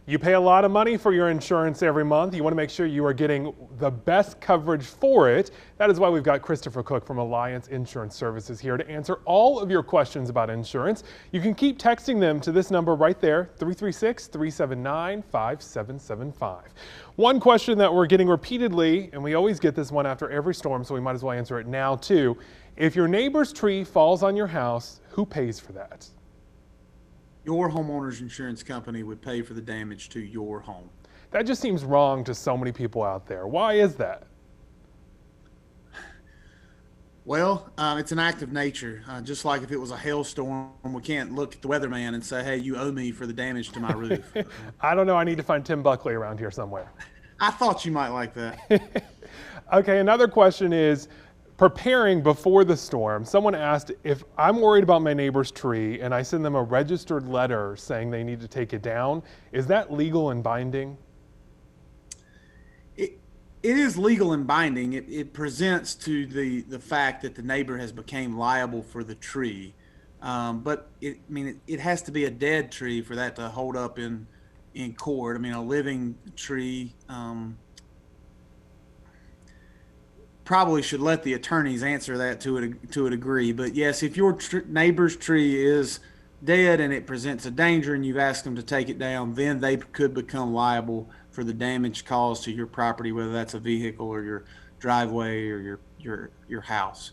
You pay a lot of money for your insurance every month. You want to make sure you are getting the best coverage for it. That is why we've got Christopher Cook from Alliance Insurance Services here to answer all of your questions about insurance. You can keep texting them to this number right there, 336-379-5775. One question that we're getting repeatedly, and we always get this one after every storm, so we might as well answer it now too. If your neighbor's tree falls on your house, who pays for that? Your homeowner's insurance company would pay for the damage to your home. That just seems wrong to so many people out there. Why is that? Well, it's an act of nature. Just like if it was a hailstorm, we can't look at the weatherman and say, hey, you owe me for the damage to my roof. I don't know. I need to find Tim Buckley around here somewhere. I thought you might like that. Okay, another question is, preparing before the storm, someone asked if I'm worried about my neighbor's tree and I send them a registered letter saying they need to take it down, is that legal and binding? It is legal and binding. It presents to the fact that the neighbor has become liable for the tree. But it has to be a dead tree for that to hold up in court. I mean, a living tree, probably should let the attorneys answer that to a degree. But yes, if your neighbor's tree is dead and it presents a danger and you've asked them to take it down, then they could become liable for the damage caused to your property, whether that's a vehicle or your driveway or your house.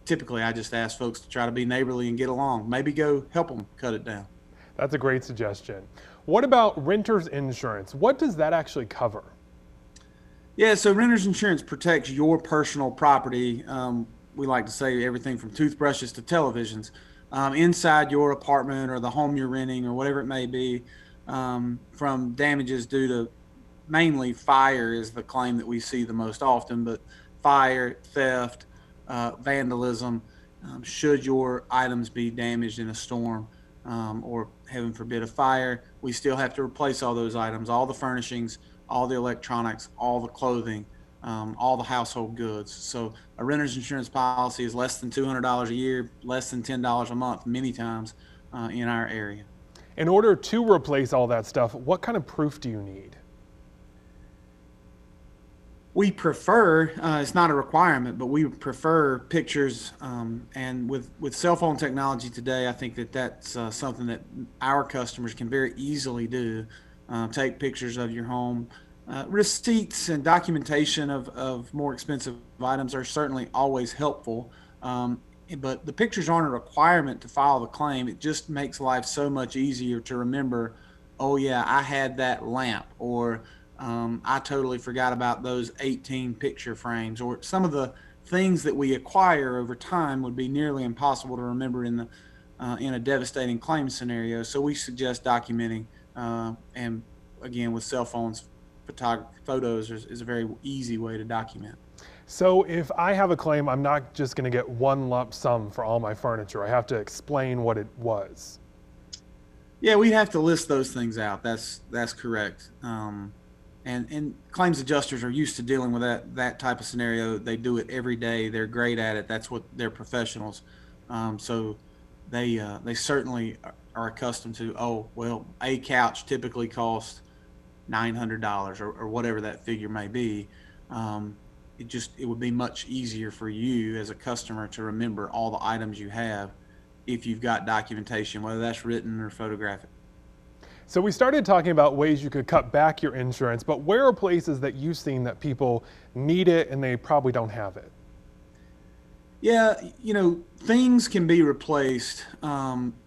Typically, I just ask folks to try to be neighborly and get along. Maybe go help them cut it down. That's a great suggestion. What about renter's insurance? What does that actually cover? Yeah, so renter's insurance protects your personal property. We like to say everything from toothbrushes to televisions inside your apartment or the home you're renting or whatever it may be, from damages due to mainly fire is the claim that we see the most often, but fire, theft, vandalism, should your items be damaged in a storm or heaven forbid a fire, we still have to replace all those items, all the furnishings, all the electronics, all the clothing, all the household goods. So a renter's insurance policy is less than $200 a year, less than $10 a month, many times in our area. In order to replace all that stuff, what kind of proof do you need? We prefer, it's not a requirement, but we prefer pictures. And with cell phone technology today, I think that's something that our customers can very easily do. Take pictures of your home. Receipts and documentation of more expensive items are certainly always helpful, but the pictures aren't a requirement to file the claim. It just makes life so much easier to remember, oh yeah, I had that lamp, or I totally forgot about those 18 picture frames, or some of the things that we acquire over time would be nearly impossible to remember in a devastating claim scenario. So we suggest documenting. And again, with cell phones, photos is a very easy way to document. So if I have a claim, I'm not just going to get one lump sum for all my furniture. I have to explain what it was. Yeah, we'd have to list those things out. That's correct. And claims adjusters are used to dealing with that type of scenario. They do it every day. They're great at it. That's what they're professionals. So they certainly are accustomed to, oh, well, a couch typically costs $900 or whatever that figure may be. It would be much easier for you as a customer to remember all the items you have if you've got documentation, whether that's written or photographic. So we started talking about ways you could cut back your insurance, but where are places that you've seen that people need it and they probably don't have it? Yeah, things can be replaced.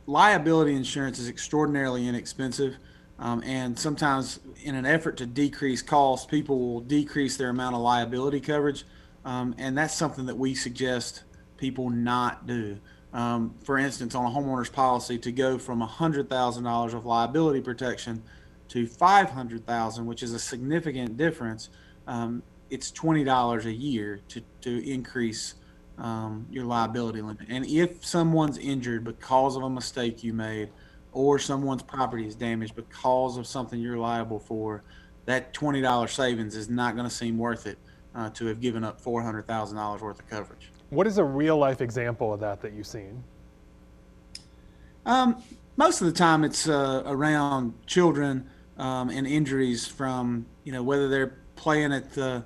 Liability insurance is extraordinarily inexpensive. And sometimes in an effort to decrease costs, people will decrease their amount of liability coverage. And that's something that we suggest people not do. For instance, on a homeowner's policy, to go from $100,000 of liability protection to $500,000, which is a significant difference, it's $20 a year to increase your liability limit. And if someone's injured because of a mistake you made, or someone's property is damaged because of something you're liable for, that $20 savings is not going to seem worth it to have given up $400,000 worth of coverage. What is a real life example of that you've seen? Most of the time it's around children and injuries from, whether they're playing at the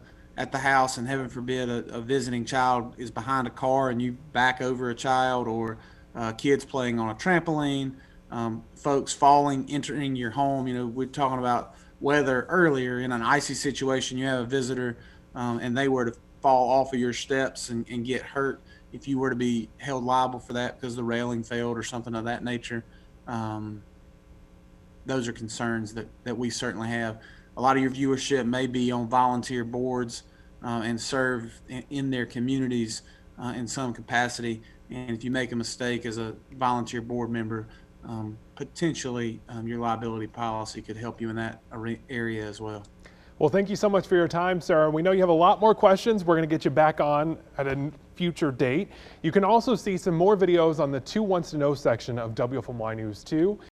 house and heaven forbid a visiting child is behind a car and you back over a child, or kids playing on a trampoline, folks falling, entering your home. We're talking about weather earlier. In an icy situation, you have a visitor and they were to fall off of your steps and get hurt. If you were to be held liable for that because the railing failed or something of that nature, those are concerns that we certainly have. A lot of your viewership may be on volunteer boards and serve in their communities in some capacity. And if you make a mistake as a volunteer board member, potentially your liability policy could help you in that area as well. Well, thank you so much for your time, Sarah. We know you have a lot more questions. We're going to get you back on at a future date. You can also see some more videos on the 2 Wants to Know section of WFMY News 2.